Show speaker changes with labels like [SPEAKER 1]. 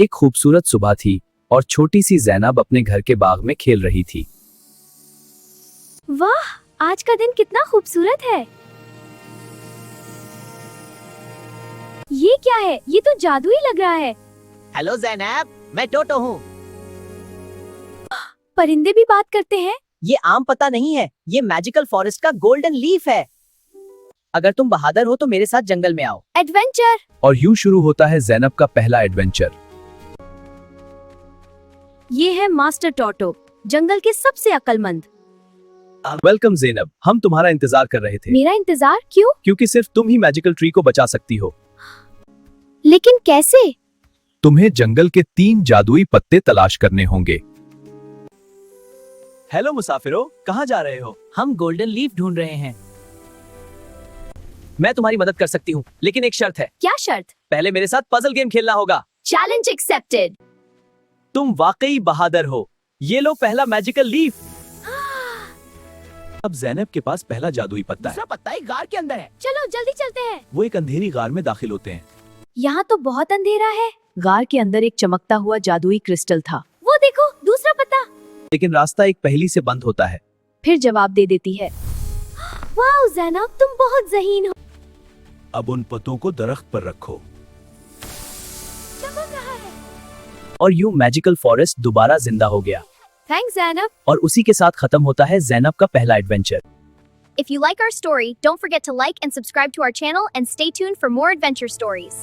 [SPEAKER 1] एक खूबसूरत सुबह थी और छोटी सी ज़ैनब अपने घर के बाग में खेल रही थी।
[SPEAKER 2] वाह, आज का दिन कितना खूबसूरत है। ये क्या है? ये तो जादुई लग रहा है।
[SPEAKER 3] हेलो ज़ैनब, मैं टोटो हूँ।
[SPEAKER 2] परिंदे भी बात करते हैं?
[SPEAKER 3] ये आम पत्ता नहीं है, ये मैजिकल फॉरेस्ट का गोल्डन लीफ है। अगर तुम बहादुर हो तो मेरे साथ जंगल में आओ।
[SPEAKER 2] एडवेंचर।
[SPEAKER 1] और यूं शुरू होता है ज़ैनब का पहला एडवेंचर।
[SPEAKER 2] ये है मास्टर टोटो, जंगल के सबसे अक्लमंद।
[SPEAKER 1] वेलकम ज़ैनब, हम तुम्हारा इंतजार कर रहे थे।
[SPEAKER 2] मेरा इंतजार क्यों?
[SPEAKER 1] क्योंकि सिर्फ तुम ही मैजिकल ट्री को बचा सकती हो।
[SPEAKER 2] लेकिन कैसे?
[SPEAKER 1] तुम्हें जंगल के 3 जादुई पत्ते तलाश करने होंगे। हेलो मुसाफिरों, कहाँ जा रहे हो?
[SPEAKER 3] हम गोल्डन लीफ ढूंढ रहे हैं। मैं तुम्हारी मदद कर सकती हूँ, लेकिन एक शर्त है।
[SPEAKER 2] क्या शर्त?
[SPEAKER 3] पहले मेरे साथ पजल गेम खेलना होगा।
[SPEAKER 2] Challenge accepted.
[SPEAKER 3] तुम वाकई बहादुर हो। ये लो पहला मैजिकल लीफ।
[SPEAKER 1] अब ज़ैनब के पास पहला जादुई पत्ता है।
[SPEAKER 3] दूसरा पत्ता एक गार के अंदर है।
[SPEAKER 2] चलो जल्दी चलते हैं।
[SPEAKER 1] वो एक अंधेरी गार में दाखिल होते हैं।
[SPEAKER 2] यहाँ तो बहुत अंधेरा है।
[SPEAKER 4] गार के अंदर एक चमकता हुआ जादुई क्रिस्टल था।
[SPEAKER 2] वो देखो, दूसरा पत्ता।
[SPEAKER 1] लेकिन रास्ता एक पहेली से बंद होता है।
[SPEAKER 4] फिर जवाब दे देती है।
[SPEAKER 2] वाह ज़ैनब, तुम बहुत ज़हीन हो।
[SPEAKER 1] अब उन पत्तों को दरख्त पर रखो।
[SPEAKER 2] चमक रहा है।
[SPEAKER 1] और यूं मैजिकल फॉरेस्ट दोबारा जिंदा हो गया।
[SPEAKER 2] थैंक्स ज़ैनब।
[SPEAKER 1] और उसी के साथ खत्म होता है ज़ैनब का पहला adventure.
[SPEAKER 5] If you like our story, don't forget to like and subscribe to our channel and stay tuned for more adventure stories.